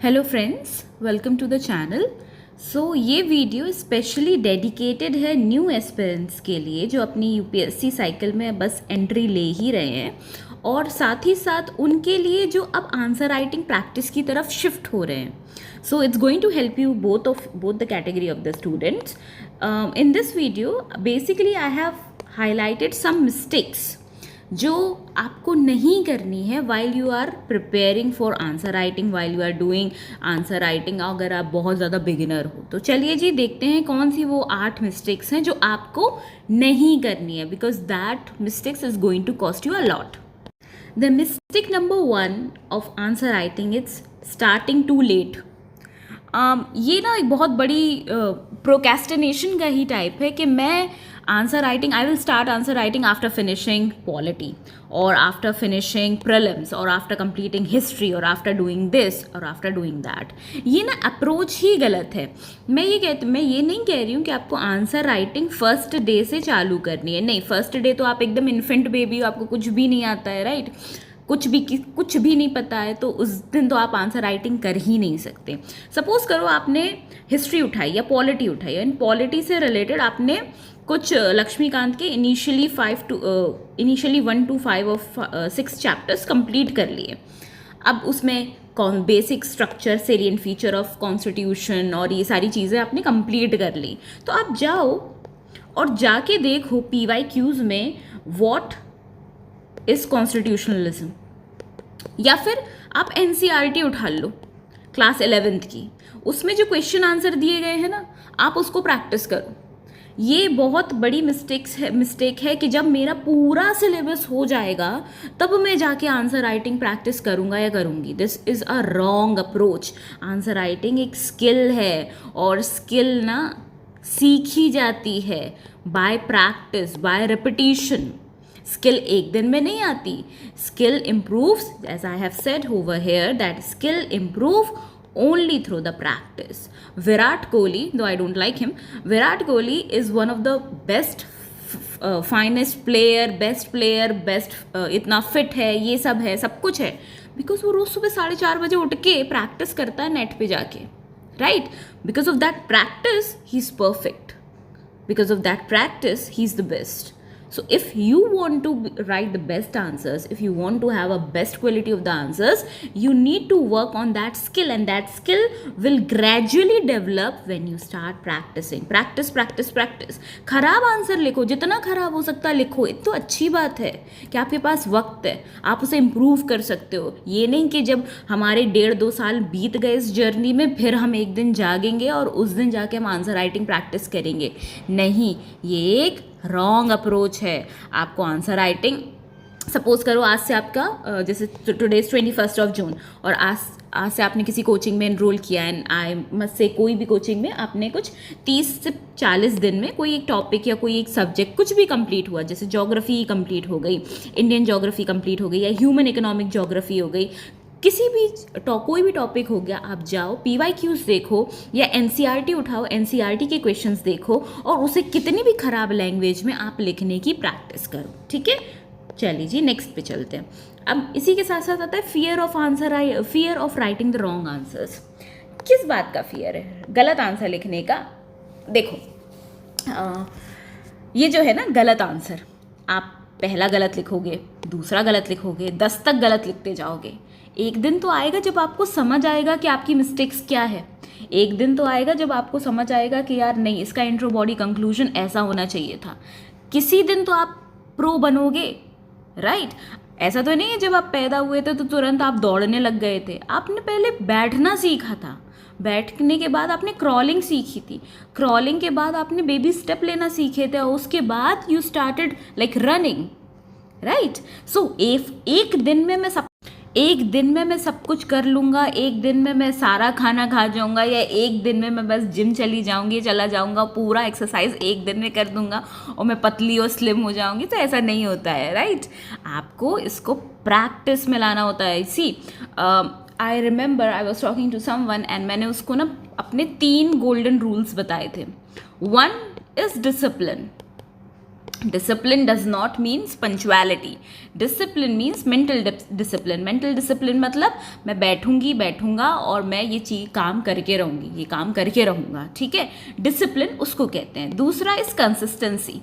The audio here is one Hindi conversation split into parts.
Hello friends, welcome to the channel. ये वीडियो स्पेशली डेडिकेटेड है न्यू एस्पिरेंट्स के लिए जो अपनी यूपीएससी साइकिल में बस एंट्री ले ही रहे हैं और साथ ही साथ उनके लिए जो अब आंसर राइटिंग प्रैक्टिस की तरफ शिफ्ट हो रहे हैं। So it's going to help you both the category of the students. In this video basically I have highlighted some mistakes जो आपको नहीं करनी है while you are preparing for answer writing, while you are doing answer writing. अगर आप बहुत ज़्यादा बिगिनर हो तो चलिए जी देखते हैं कौन सी वो 8 मिस्टेक्स हैं जो आपको नहीं करनी है, because that mistakes is going to cost you a lot. The mistake number 1 of answer writing is starting too late. ये ना एक बहुत बड़ी प्रोकेस्टिनेशन का ही टाइप है कि मैं answer writing, I will start answer writing after finishing polity और आफ्टर फिनिशिंग प्रीलिम्स और आफ्टर कंप्लीटिंग हिस्ट्री और आफ्टर डूइंग दिस और आफ्टर डूइंग दैट। ये ना अप्रोच ही गलत है। मैं ये नहीं कह रही हूँ कि आपको आंसर राइटिंग फर्स्ट डे से चालू करनी है। नहीं, फर्स्ट डे तो आप एकदम इन्फेंट बेबी हो, आपको कुछ भी नहीं आता है, राइट? कुछ भी नहीं पता है तो उस दिन तो आप आंसर राइटिंग कर ही नहीं सकते। सपोज करो आपने हिस्ट्री उठाई या पॉलिटी उठाई, एंड पॉलिटी से रिलेटेड आपने कुछ लक्ष्मीकांत के initially 1 to 5 of 6 chapters complete कर लिए। अब उसमें basic structure, salient feature of constitution और ये सारी चीज़ें आपने कंप्लीट कर ली, तो आप जाओ और जाके देखो PYQs में व्हाट इज कॉन्स्टिट्यूशनलिज्म, या फिर आप NCERT उठा लो क्लास 11th की, उसमें जो क्वेश्चन आंसर दिए गए हैं ना, आप उसको प्रैक्टिस करो। ये बहुत बड़ी मिस्टेक है कि जब मेरा पूरा सिलेबस हो जाएगा तब मैं जाके आंसर राइटिंग प्रैक्टिस करूँगा या करूँगी। This is a wrong approach. Answer writing एक स्किल है और स्किल ना सीखी जाती है by practice, by repetition. Skill एक दिन में नहीं आती। Skill improves, as I have said over here, that skill improve only through the practice. Virat Kohli, though I don't like him, Virat Kohli is one of the best finest player, best इतना fit है, ये सब है, सब कुछ है, because वो रोज सुबह 4:30 बजे उठ के प्रैक्टिस करता है नेट पे जाके, right? Because of that practice he is perfect. Because of that practice he is the best. So if you want to write the best answers, if you want to have a best quality of the answers, you need to work on that skill, and that skill will gradually develop when you start practicing. Practice. खराब आंसर लिखो, जितना खराब हो सकता है लिखो। ये तो अच्छी बात है कि आपके पास वक्त है, आप उसे इम्प्रूव कर सकते हो। ये नहीं कि जब हमारे 1.5-2 साल बीत गए इस जर्नी में फिर हम एक दिन जागेंगे और उस दिन जाके हम आंसर राइटिंग प्रैक्टिस करेंगे। नहीं, ये एक रॉन्ग अप्रोच है। आपको आंसर राइटिंग, सपोज करो आज से आपका जैसे टुडे इज 21 ऑफ जून और आज से आपने किसी कोचिंग में एनरोल किया, एंड आई मस्ट से कोई भी कोचिंग में आपने कुछ 30 से 40 दिन में कोई एक टॉपिक या कोई एक सब्जेक्ट कुछ भी कंप्लीट हुआ, जैसे ज्योग्राफी कंप्लीट हो गई, इंडियन ज्योग्राफी कंप्लीट हो गई, या ह्यूमन इकोनॉमिक ज्योग्राफी हो गई, किसी भी कोई भी टॉपिक हो गया, आप जाओ PYQs देखो या NCERT उठाओ, NCERT के क्वेश्चंस देखो और उसे कितनी भी खराब लैंग्वेज में आप लिखने की प्रैक्टिस करो, ठीक है? चलिए जी नेक्स्ट पे चलते हैं। अब इसी के साथ साथ आता है fear of writing the wrong answers. किस बात का फियर है? गलत आंसर लिखने का। देखो ये जो है ना गलत आंसर, आप पहला गलत लिखोगे, दूसरा गलत लिखोगे, 10 तक गलत लिखते जाओगे। एक दिन तो आएगा जब आपको समझ आएगा कि आपकी मिस्टेक्स क्या है। एक दिन तो आएगा जब आपको समझ आएगा कि यार नहीं, इसका इंट्रो बॉडी कंक्लूजन ऐसा होना चाहिए था। किसी दिन तो आप प्रो बनोगे, राइट? ऐसा तो नहीं है जब आप पैदा हुए थे तो तुरंत आप दौड़ने लग गए थे। आपने पहले बैठना सीखा था, बैठने के बाद आपने क्रॉलिंग सीखी थी, क्रॉलिंग के बाद आपने बेबी स्टेप लेना सीखे थे और उसके बाद you started like running, right? So एक दिन में मैं सब कुछ कर लूँगा, एक दिन में मैं सारा खाना खा जाऊँगा, या एक दिन में मैं बस जिम चला जाऊँगा, पूरा एक्सरसाइज एक दिन में कर दूँगा और मैं पतली और स्लिम हो जाऊँगी, तो ऐसा नहीं होता है, राइट? आपको इसको प्रैक्टिस में लाना होता है। See I remember I was talking to someone and मैंने उसको ना अपने 3 गोल्डन रूल्स बताए थे। 1 is discipline, Discipline does not means punctuality. Discipline means mental discipline. Mental discipline मतलब मैं बैठूंगा और मैं ये चीज़ काम करके रहूँगी, ये काम करके रहूँगा, ठीक है. डिसिप्लिन उसको कहते हैं. दूसरा इज कंसिस्टेंसी.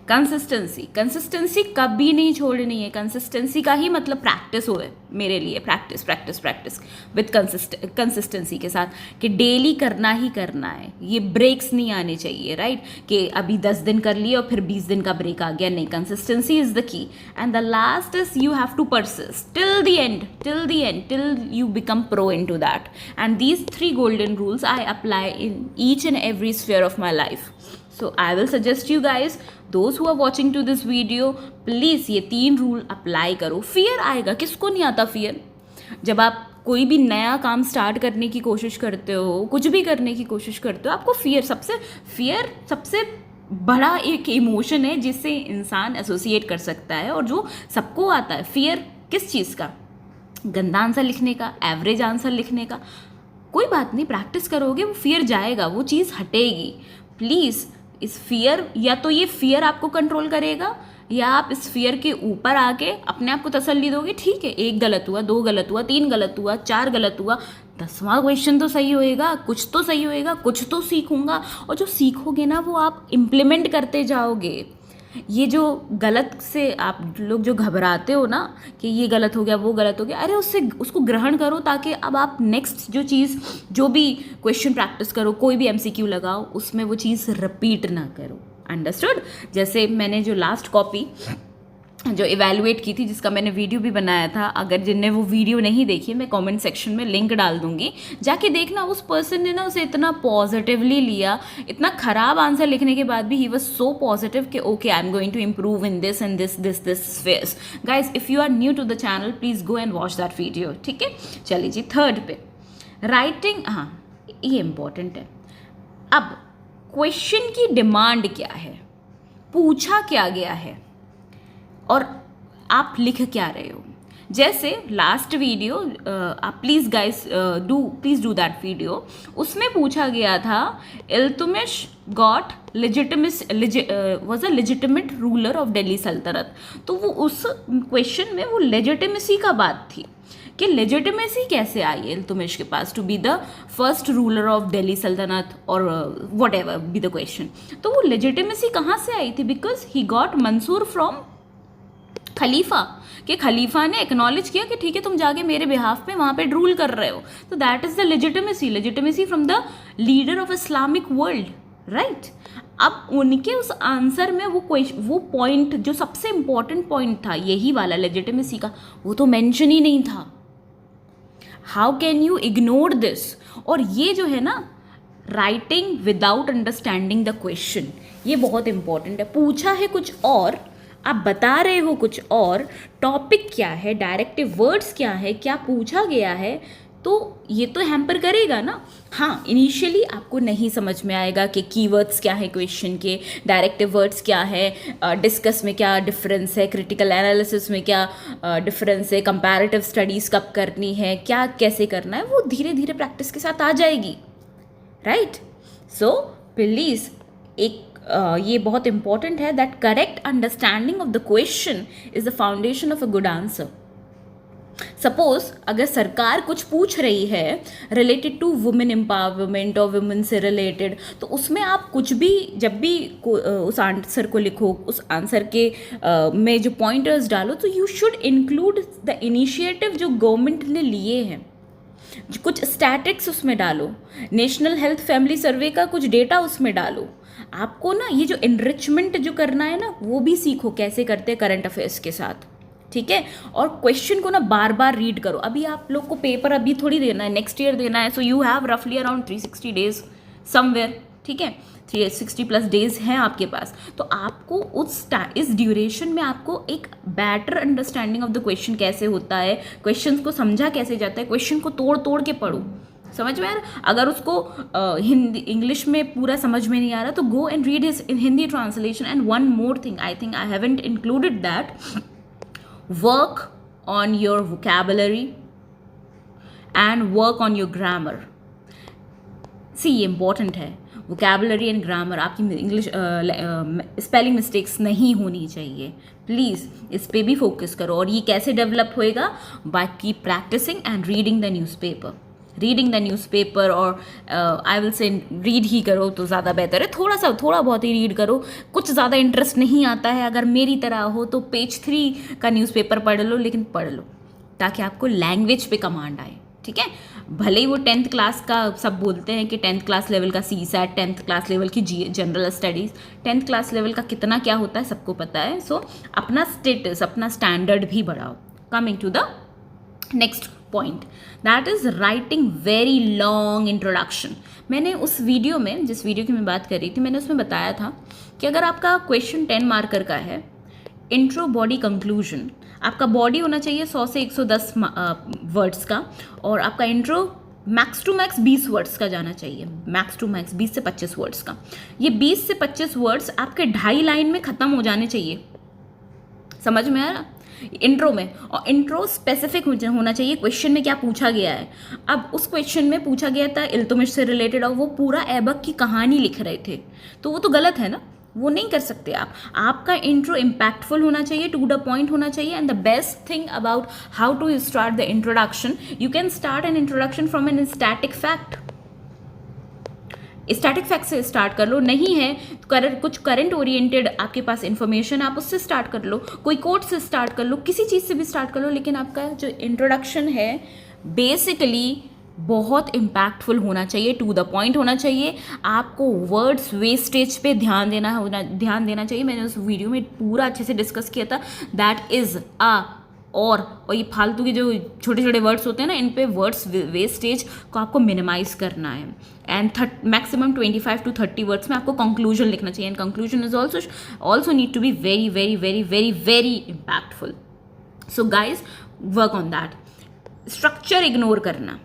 कंसिस्टेंसी कभी नहीं छोड़नी है. कंसिस्टेंसी का ही मतलब प्रैक्टिस हो है मेरे लिए. प्रैक्टिस विथ कंसिस्टेंसी के साथ कि डेली करना ही करना है. ये ब्रेक्स नहीं आने चाहिए, राइट, कि अभी 10 दिन कर लिए और फिर 20 दिन का ब्रेक आ गया. नहीं, consistency is the key. And the last is you have to persist till the end till you become pro into that. And these 3 golden rules I apply in each and every sphere of my life. So I will suggest you guys, those who are watching to this video, please ये 3 रूल अप्लाई करो. फियर आएगा, किसको नहीं आता फियर. जब आप कोई भी नया काम स्टार्ट करने की कोशिश करते हो, कुछ भी करने की कोशिश करते हो, आपको फियर सबसे बड़ा एक इमोशन है जिससे इंसान एसोसिएट कर सकता है और जो सबको आता है. फियर किस चीज़ का? गंदा आंसर लिखने का, एवरेज आंसर लिखने का. कोई बात नहीं, प्रैक्टिस करोगे वो फियर जाएगा, वो चीज़ हटेगी. प्लीज़ इस फियर, या तो ये फियर आपको कंट्रोल करेगा या आप इस फियर के ऊपर आके अपने आप को तसल्ली दोगे. ठीक है, 1 गलत हुआ, 2 गलत हुआ, 3 गलत हुआ, 4 गलत हुआ, 10वां क्वेश्चन तो सही होएगा, कुछ तो सही होएगा, कुछ तो सीखूंगा. और जो सीखोगे ना वो आप इम्प्लीमेंट करते जाओगे. ये जो गलत से आप लोग जो घबराते हो ना कि ये गलत हो गया, वो गलत हो गया, अरे उसको ग्रहण करो ताकि अब आप नेक्स्ट जो भी क्वेश्चन प्रैक्टिस करो, कोई भी MCQ लगाओ, उसमें वो चीज़ रिपीट ना करो. अंडरस्टूड. जैसे मैंने जो लास्ट कॉपी जो इवैल्यूएट की थी, जिसका मैंने वीडियो भी बनाया था, अगर जिनने वो वीडियो नहीं देखी मैं कमेंट सेक्शन में लिंक डाल दूंगी, जाके देखना. उस पर्सन ने ना उसे इतना पॉजिटिवली लिया, इतना ख़राब आंसर लिखने के बाद भी ही वॉज सो पॉजिटिव कि okay I am going to improve in this and this spheres. Guys, if you are new to the channel please go and watch that video. ठीक है, चलिए जी. 3rd पे राइटिंग. हाँ, ये इम्पॉर्टेंट है. अब क्वेश्चन की डिमांड क्या है, पूछा क्या गया है और आप लिख क्या रहे हो. जैसे लास्ट वीडियो, आप please guys please do that video. उसमें पूछा गया था Iltutmish got was a legitimate ruler of Delhi सल्तनत. तो वो उस क्वेश्चन में वो लेजिटिमेसी का बात थी कि लेजिटिमेसी कैसे आई इल्तुतमिश के पास to be the first ruler of Delhi सल्तनत और whatever be the question. तो वो लेजिटिमेसी कहाँ से आई थी? बिकॉज ही गॉट मंसूर फ्रॉम खलीफा, कि खलीफा ने एक्नॉलेज किया कि ठीक है तुम जाके मेरे बिहाफ पे वहाँ पे रूल कर रहे हो. तो that is the legitimacy from the leader of Islamic world, right. अब उनके उस आंसर में वो पॉइंट जो सबसे इम्पॉर्टेंट पॉइंट था, यही वाला लेजिटिमेसी का, वो तो मेंशन ही नहीं था. How can you ignore this? और ये जो है ना, writing without understanding the question, ये बहुत इंपॉर्टेंट है. पूछा है कुछ और, आप बता रहे हो कुछ और, टॉपिक क्या है, डायरेक्टिव वर्ड्स क्या है, क्या पूछा गया है, तो ये तो हैम्पर करेगा ना. हाँ, इनिशियली आपको नहीं समझ में आएगा कि कीवर्ड्स क्या है क्वेश्चन के, डायरेक्टिव वर्ड्स क्या है, डिस्कस में क्या डिफरेंस है, क्रिटिकल एनालिसिस में क्या डिफरेंस है, कंपैरेटिव स्टडीज़ कब करनी है, क्या कैसे करना है, वो धीरे धीरे प्रैक्टिस के साथ आ जाएगी, राइट. सो प्लीज़ ये बहुत इंपॉर्टेंट है that correct understanding of the question is the foundation of a good answer. Suppose अगर सरकार कुछ पूछ रही है रिलेटेड टू वुमेन एम्पावरमेंट और वुमेन से रिलेटेड, तो उसमें आप कुछ भी जब भी उस आंसर को लिखो, उस आंसर के में जो पॉइंटर्स डालो, तो you should include the initiative जो गवर्नमेंट ने लिए हैं. कुछ स्टैटिक्स उसमें डालो, नेशनल हेल्थ फैमिली सर्वे का कुछ डेटा उसमें डालो. आपको ना ये जो एनरिचमेंट जो करना है ना, वो भी सीखो कैसे करते हैं करंट अफेयर्स के साथ. ठीक है, और क्वेश्चन को ना बार बार रीड करो. अभी आप लोग को पेपर अभी थोड़ी देना है, नेक्स्ट ईयर देना है. सो यू हैव रफली अराउंड 360 डेज समवेयर. ठीक है, 360+ डेज हैं आपके पास. तो आपको इस ड्यूरेशन में आपको एक better understanding of the question कैसे होता है, क्वेश्चन को समझा कैसे जाता है, क्वेश्चन को तोड़ तोड़ के पढ़ो. समझ में आ रहा? अगर उसको हिंदी इंग्लिश में पूरा समझ में नहीं आ रहा, तो go and read his in Hindi translation. And one more thing, I think I haven't included that, work on your vocabulary and work on your grammar. सी ये इम्पॉर्टेंट है, वोकैबुलरी एंड ग्रामर, आपकी इंग्लिश स्पेलिंग मिस्टेक्स नहीं होनी चाहिए, प्लीज़ इस पे भी फोकस करो। और ये कैसे डेवलप होएगा? By keep practicing and reading the newspaper और आई विल से रीड ही करो तो ज़्यादा बेहतर है। थोड़ा बहुत ही रीड करो। कुछ ज़्यादा इंटरेस्ट नहीं आता है अगर मेरी तरह हो तो पेज 3 का न्यूज़पेपर पढ़ लो, लेकिन पढ़ लो ताकि आपको लैंग्वेज पे कमांड आए, ठीक है। भले ही वो 10th क्लास का सब बोलते हैं कि 10th क्लास लेवल का CSAT, 10th क्लास लेवल की general studies, 10th class level का कितना क्या होता है सबको पता है। सो अपना स्टेटस, अपना स्टैंडर्ड भी बढ़ाओ। Coming to the next point, that is writing very long introduction. मैंने उस वीडियो में, जिस वीडियो की मैं बात कर रही थी, मैंने उसमें बताया था कि अगर आपका क्वेश्चन 10 मार्कर का है, इंट्रो बॉडी कंक्लूजन, आपका बॉडी होना चाहिए 100 से 110 वर्ड्स का, और आपका intro max to max 20 words का जाना चाहिए, मैक्स टू मैक्स 20 से 25 वर्ड्स का। ये 20 से 25 वर्ड्स आपके 2.5 लाइन में ख़त्म हो जाने चाहिए। समझ में आ रहा? इंट्रो में, और इंट्रो स्पेसिफिक होना चाहिए क्वेश्चन में क्या पूछा गया है। अब उस क्वेश्चन में पूछा गया था इल्तुतमिश से रिलेटेड और वो पूरा ऐबक की कहानी लिख रहे थे, तो वो तो गलत है ना, वो नहीं कर सकते आप। आपका इंट्रो इम्पैक्टफुल होना चाहिए, टू द पॉइंट होना चाहिए। And the best thing about how to start the introduction, you can start an introduction from an static fact. Static fact से स्टार्ट कर लो, नहीं है कुछ करंट ओरिएंटेड आपके पास इंफॉर्मेशन, आप उससे स्टार्ट कर लो, कोई कोट से स्टार्ट कर लो, किसी चीज़ से भी स्टार्ट कर लो, लेकिन आपका जो इंट्रोडक्शन है बेसिकली बहुत इम्पैक्टफुल होना चाहिए, टू द पॉइंट होना चाहिए। आपको वर्ड्स वेस्टेज पे ध्यान देना चाहिए। मैंने उस वीडियो में पूरा अच्छे से डिस्कस किया था, दैट इज़ और ये फालतू के जो छोटे छोटे वर्ड्स होते हैं ना, इन पे वर्ड्स वेस्टेज को आपको मिनिमाइज करना है। एंड मैक्सिमम 25 to 30 वर्ड्स में आपको कंक्लूजन लिखना चाहिए, and conclusion is also need to be very very very very very impactful. So guys, work on that. Structure ignore करना,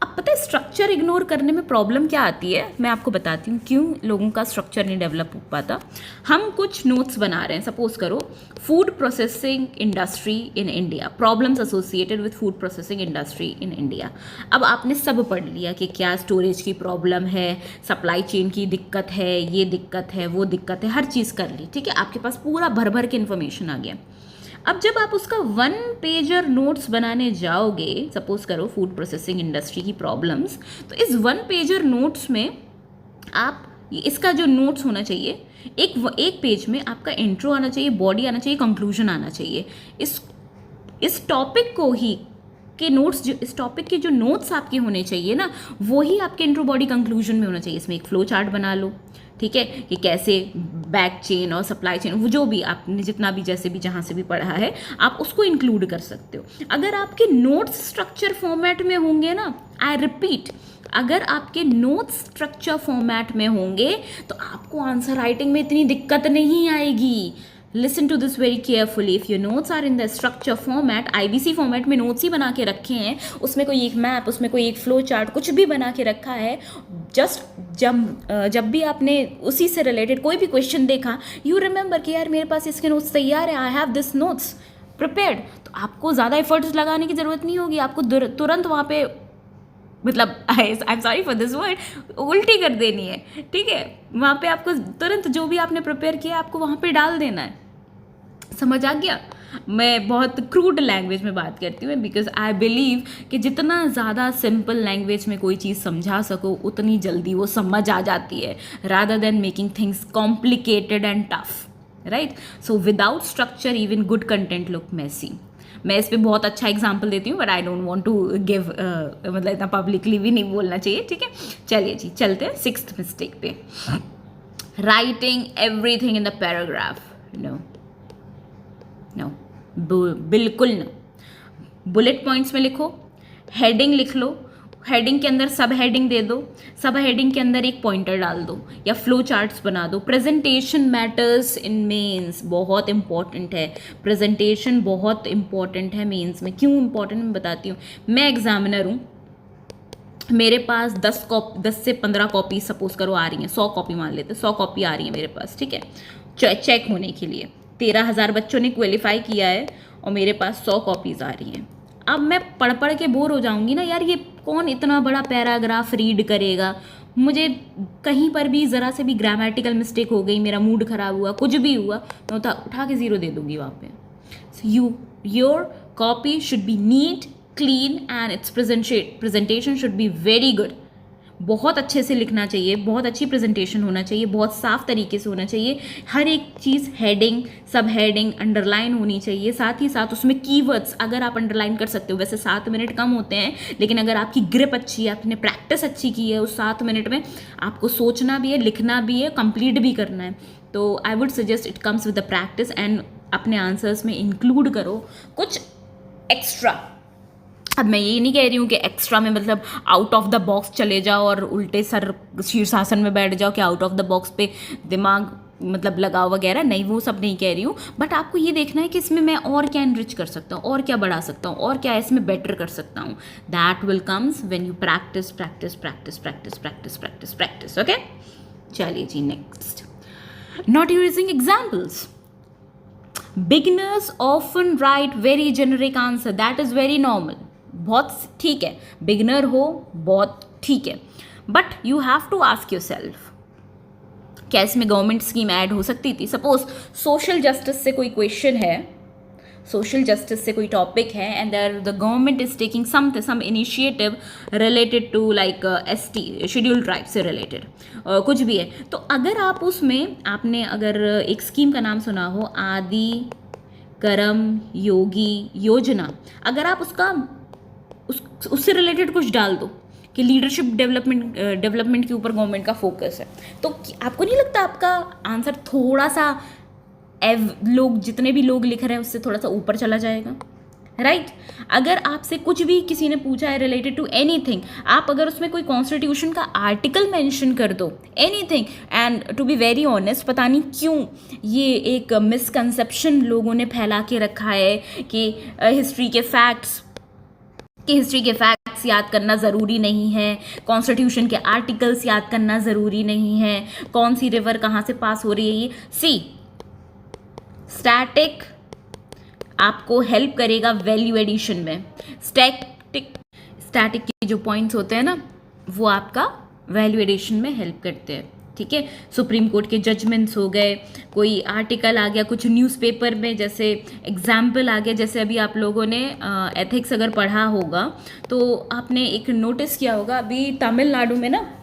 अब पता है स्ट्रक्चर इग्नोर करने में प्रॉब्लम क्या आती है, मैं आपको बताती हूँ क्यों लोगों का स्ट्रक्चर नहीं डेवलप हो पाता। हम कुछ नोट्स बना रहे हैं, सपोज करो food processing industry in India, problems associated with food processing industry in India. अब आपने सब पढ़ लिया कि क्या स्टोरेज की प्रॉब्लम है, सप्लाई चेन की दिक्कत है, ये दिक्कत है, वो दिक्कत है, हर चीज़ कर ली, ठीक है, आपके पास पूरा भर भर के इन्फॉर्मेशन आ गया। अब जब आप उसका 1 पेजर नोट्स बनाने जाओगे, सपोज करो फूड प्रोसेसिंग इंडस्ट्री की प्रॉब्लम्स, तो इस 1 पेजर नोट्स में आप इसका जो नोट्स होना चाहिए, एक पेज में आपका इंट्रो आना चाहिए, बॉडी आना चाहिए, कंक्लूजन आना चाहिए। इस टॉपिक को ही के नोट्स, जो इस टॉपिक के जो नोट्स आपके होने चाहिए ना, वो ही आपके इंट्रो बॉडी कंक्लूजन में होना चाहिए। इसमें एक फ्लो चार्ट बना लो, ठीक है, कि कैसे बैक चेन और सप्लाई चेन, वो जो भी आपने जितना भी जैसे भी जहाँ से भी पढ़ा है, आप उसको इंक्लूड कर सकते हो। अगर आपके नोट्स स्ट्रक्चर फॉर्मेट में होंगे ना, आई रिपीट, अगर आपके नोट्स स्ट्रक्चर फॉर्मेट में होंगे तो आपको आंसर राइटिंग में इतनी दिक्कत नहीं आएगी। Listen to this very carefully, if your notes are in the structure format, IBC format में नोट्स ही बना के रखे हैं, उसमें कोई एक मैप, उसमें कोई एक फ्लो चार्ट, कुछ भी बना के रखा है, जस्ट जब भी आपने उसी से रिलेटेड कोई भी क्वेश्चन देखा, यू रिमेंबर कि यार मेरे पास इसके नोट्स तैयार है, I have this notes prepared, तो आपको ज़्यादा एफर्ट्स लगाने की ज़रूरत नहीं होगी। आपको तुरंत वहाँ पे, मतलब I am sorry for this word, उल्टी कर देनी है, ठीक है, वहाँ पे आपको तुरंत जो भी आपने प्रिपेयर किया आपको वहाँ पे डाल देना है। समझ आ गया? मैं बहुत क्रूड लैंग्वेज में बात करती हूँ, बिकॉज आई बिलीव कि जितना ज़्यादा सिंपल लैंग्वेज में कोई चीज़ समझा सको उतनी जल्दी वो समझ आ जाती है, rather than making things complicated and tough, right. So without structure even good content look messy. मैं इस पर बहुत अच्छा एग्जाम्पल देती हूँ, but I don't want to give, मतलब इतना पब्लिकली भी नहीं बोलना चाहिए, ठीक है। चलिए जी, चलते हैं 6th मिस्टेक पे, writing everything in the paragraph. No, बिल्कुल नो। बुलेट पॉइंट्स में लिखो, हेडिंग लिख लो, हेडिंग के अंदर सब हेडिंग दे दो, सब हेडिंग के अंदर एक पॉइंटर डाल दो, या फ्लो चार्ट्स बना दो। प्रेजेंटेशन मैटर्स इन मेंस, बहुत इंपॉर्टेंट है, प्रेजेंटेशन बहुत इंपॉर्टेंट है मेंस में। क्यों इंपॉर्टेंट मैं बताती हूँ। मैं एग्जामिनर हूँ, मेरे पास 10 से 15 कॉपी सपोज करो आ रही हैं, 100 कॉपी मान लेते, 100 कॉपी आ रही है मेरे पास, ठीक है, चेक होने के लिए 13,000 बच्चों ने क्वालिफाई किया है और मेरे पास 100 कॉपीज़ आ रही हैं। अब मैं पढ़ पढ़ के बोर हो जाऊंगी ना यार, ये कौन इतना बड़ा पैराग्राफ रीड करेगा। मुझे कहीं पर भी ज़रा से भी ग्रामेटिकल मिस्टेक हो गई, मेरा मूड ख़राब हुआ, कुछ भी हुआ, मैं उठा के ज़ीरो दे दूंगी वहाँ पे। Your copy should be neat, clean and its presentation should be very good. बहुत अच्छे से लिखना चाहिए, बहुत अच्छी प्रेजेंटेशन होना चाहिए, बहुत साफ तरीके से होना चाहिए। हर एक चीज़ हेडिंग, सब हेडिंग, अंडरलाइन होनी चाहिए। साथ ही साथ उसमें कीवर्ड्स अगर आप अंडरलाइन कर सकते हो, वैसे 7 मिनट कम होते हैं, लेकिन अगर आपकी ग्रिप अच्छी है, आपने प्रैक्टिस अच्छी की है, उस 7 मिनट में आपको सोचना भी है, लिखना भी है, कंप्लीट भी करना है, तो I would suggest it comes with the practice. And अपने आंसर्स में इंक्लूड करो कुछ एक्स्ट्रा। अब मैं ये नहीं कह रही हूँ कि एक्स्ट्रा में मतलब आउट ऑफ द बॉक्स चले जाओ और उल्टे सर शीर्षासन में बैठ जाओ कि आउट ऑफ द बॉक्स पे दिमाग मतलब लगाओ वगैरह, नहीं, वो सब नहीं कह रही हूँ। बट आपको ये देखना है कि इसमें मैं और क्या एनरिच कर सकता हूँ, और क्या बढ़ा सकता हूँ, और क्या इसमें बेटर कर सकता हूँ। That will comes when you practice practice practice practice practice practice practice. Okay, चलिए जी next. Not using examples. Beginners often write very generic answer, that is very normal, बहुत ठीक है, बिगिनर हो बहुत ठीक है, but you have to ask yourself, क्या इसमें गवर्नमेंट स्कीम ऐड हो सकती थी? सपोज सोशल जस्टिस से कोई क्वेश्चन है, सोशल जस्टिस से कोई टॉपिक है, and the government is taking some initiative related to like ST scheduled tribe से रिलेटेड कुछ भी है, तो अगर आप उसमें आपने अगर एक स्कीम का नाम सुना हो, आदि करम योगी योजना, अगर आप उससे रिलेटेड कुछ डाल दो कि लीडरशिप डेवलपमेंट के ऊपर गवर्नमेंट का फोकस है, तो आपको नहीं लगता आपका आंसर थोड़ा सा लोग जितने भी लोग लिख रहे हैं उससे थोड़ा सा ऊपर चला जाएगा, राइट? अगर आपसे कुछ भी किसी ने पूछा है रिलेटेड टू एनीथिंग, आप अगर उसमें कोई कॉन्स्टिट्यूशन का आर्टिकल मेंशन कर दो, anything, and to be very honest, पता नहीं क्यों ये एक मिसकंसेप्शन लोगों ने फैला के रखा है कि हिस्ट्री के फैक्ट्स याद करना ज़रूरी नहीं है, कॉन्स्टिट्यूशन के आर्टिकल्स याद करना ज़रूरी नहीं है, कौन सी रिवर कहाँ से पास हो रही है, ये स्टैटिक आपको हेल्प करेगा वैल्यू एडिशन में। स्टैटिक के जो पॉइंट्स होते हैं ना, वो आपका वैल्यू एडिशन में हेल्प करते हैं, ठीक है। सुप्रीम कोर्ट के जजमेंट्स हो गए, कोई आर्टिकल आ गया, कुछ न्यूज़पेपर में जैसे एग्जाम्पल आ गया, जैसे अभी आप लोगों ने एथिक्स अगर पढ़ा होगा तो आपने एक नोटिस किया होगा, अभी तमिलनाडु में ना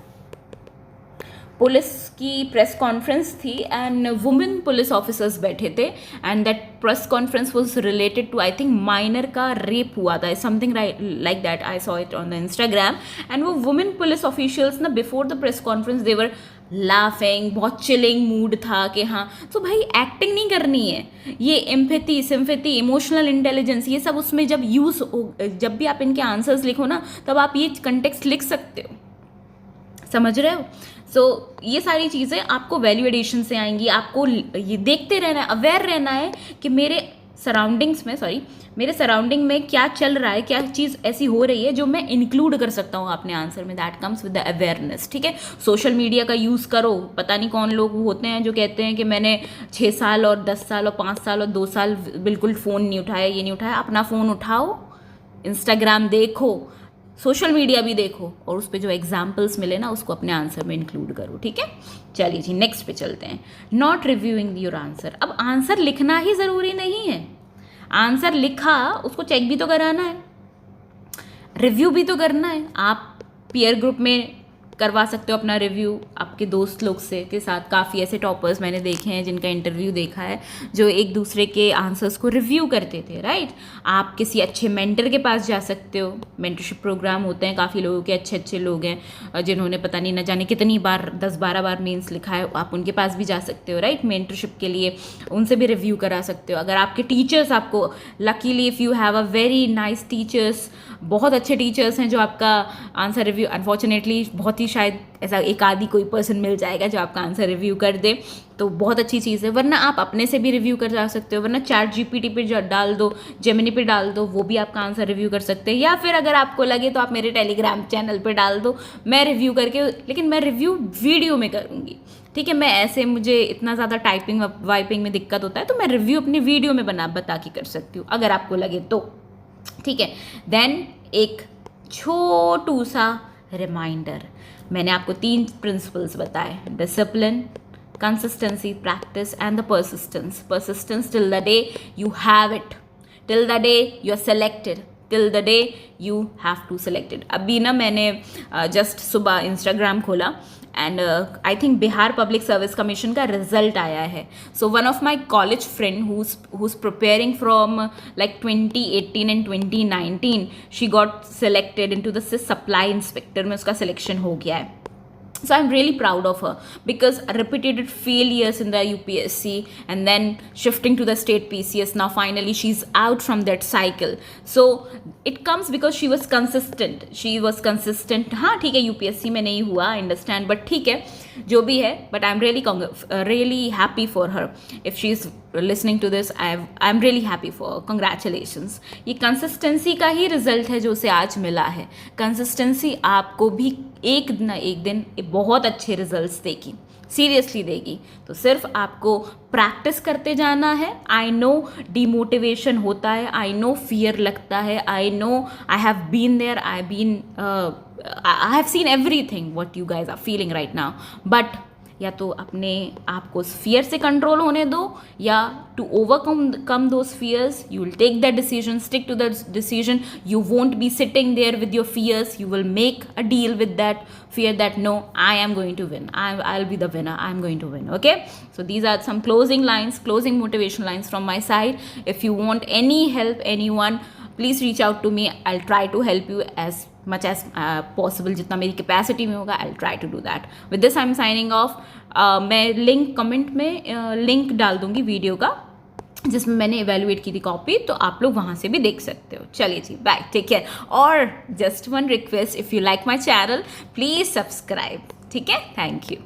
पुलिस की प्रेस कॉन्फ्रेंस थी एंड वुमेन पुलिस ऑफिसर्स बैठे थे, and that press conference was related to I think minor का रेप हुआ था, something like that, I saw it on the Instagram. And वो वुमेन पुलिस ऑफिशियल्स ना before the press conference they were laughing, बहुत चिलिंग मूड था कि हाँ, तो भाई एक्टिंग नहीं करनी है, ये एम्पैथी, सिम्पैथी, इमोशनल इंटेलिजेंस, ये सब उसमें जब जब भी आप इनके आंसर्स लिखो ना, तब आप ये कंटेक्स्ट लिख सकते हो, समझ रहे हो? सो ये सारी चीज़ें आपको वैल्यू एडिशन से आएंगी। आपको ये देखते रहना है, अवेयर रहना है कि मेरे सराउंडिंग में क्या चल रहा है, क्या चीज़ ऐसी हो रही है जो मैं इंक्लूड कर सकता हूँ अपने आंसर में। That comes with the awareness, ठीक है। सोशल मीडिया का यूज़ करो, पता नहीं कौन लोग होते हैं जो कहते हैं कि मैंने 6 साल और 10 साल और 5 साल और 2 साल बिल्कुल फ़ोन नहीं उठाया, ये नहीं उठाया। अपना फ़ोन उठाओ, इंस्टाग्राम देखो, सोशल मीडिया भी देखो, और उस पर जो एग्जाम्पल्स मिले ना उसको अपने आंसर में इंक्लूड करो, ठीक है। चलिए जी नेक्स्ट पे चलते हैं। Not reviewing your answer. अब आंसर लिखना ही ज़रूरी नहीं है, आंसर लिखा उसको चेक भी तो कराना है, रिव्यू भी तो करना है। आप पीयर ग्रुप में करवा सकते हो अपना रिव्यू आपके दोस्त लोग से के साथ। काफ़ी ऐसे टॉपर्स मैंने देखे हैं जिनका इंटरव्यू देखा है, जो एक दूसरे के आंसर्स को रिव्यू करते थे, राइट। आप किसी अच्छे मेंटर के पास जा सकते हो, मेंटरशिप प्रोग्राम होते हैं, काफ़ी लोगों के अच्छे लोग हैं जिन्होंने पता नहीं न जाने कितनी बार 10-12 बार मेंस लिखा है, आप उनके पास भी जा सकते हो, राइट, मेंटरशिप के लिए, उनसे भी रिव्यू करा सकते हो। अगर आपके टीचर्स आपको, luckily if you have a very nice teachers, बहुत अच्छे टीचर्स हैं जो आपका आंसर रिव्यू, अनफॉर्चुनेटली बहुत ही शायद ऐसा एक आदि कोई पर्सन मिल जाएगा जो आपका आंसर रिव्यू कर दे, तो बहुत अच्छी चीज़ है। वरना आप अपने से भी रिव्यू कर जा सकते हो, वरना ChatGPT पे डाल दो, जेमिनी पे डाल दो, वो भी आपका आंसर रिव्यू कर सकते हैं। या फिर अगर आपको लगे तो आप मेरे टेलीग्राम चैनल पे डाल दो, मैं रिव्यू करके, लेकिन मैं रिव्यू वीडियो में करूँगी, ठीक है। मैं ऐसे, मुझे इतना ज़्यादा टाइपिंग वाइपिंग में दिक्कत होता है, तो मैं रिव्यू अपनी वीडियो में बता के कर सकती हूँ, अगर आपको लगे तो, ठीक है। देन एक छोटू सा रिमाइंडर, मैंने आपको 3 प्रिंसिपल्स बताए, discipline, consistency, practice and the persistence till the day you have it, till the day you are selected, till the day you have to selected. अभी ना मैंने जस्ट सुबह इंस्टाग्राम खोला and I think Bihar public service commission का रिजल्ट आया है। So one of my college friend who's preparing from like 2018 and 2019, she got selected into the supply inspector में उसका सिलेक्शन हो गया है। So I'm really proud of her because repeated failures in the UPSC and then shifting to the state PCS, now finally she's out from that cycle. So it comes because she was consistent. हाँ ठीक है, UPSC में नहीं हुआ, I understand, but ठीक है जो भी है, but I'm really happy for her. If she's listening to this, I'm really happy for her. Congratulations. ये कंसिस्टेंसी का ही रिजल्ट है जो उसे आज मिला है। कंसिस्टेंसी आपको भी एक ना एक दिन बहुत अच्छे रिजल्ट्स देगी, सीरियसली देगी। तो सिर्फ आपको प्रैक्टिस करते जाना है। आई नो डिमोटिवेशन होता है, आई नो फियर लगता है, I know I have been there, I have seen everything what you guys are feeling right now, but या तो अपने आप को उस फियर से कंट्रोल होने दो, या to overcome those fears you will take that decision, stick to that decision, you won't be sitting there with your fears, you will make a deal with that fear that no, I am going to win, I'll be the winner, I'm going to win. Okay, so these are some closing motivation lines from my side. If you want any help, anyone, please reach out to me. I'll try to help you as much as possible, जितना मेरी कैपेसिटी में होगा, I'll try to do that. With this I'm signing off. मैं लिंक कमेंट में लिंक डाल दूंगी वीडियो का जिसमें मैंने इवेलुएट की थी कॉपी, तो आप लोग वहाँ से भी देख सकते हो। चलिए जी, बाय, टेक केयर। और just one request, if you like my channel please subscribe, ठीक है, थैंक यू।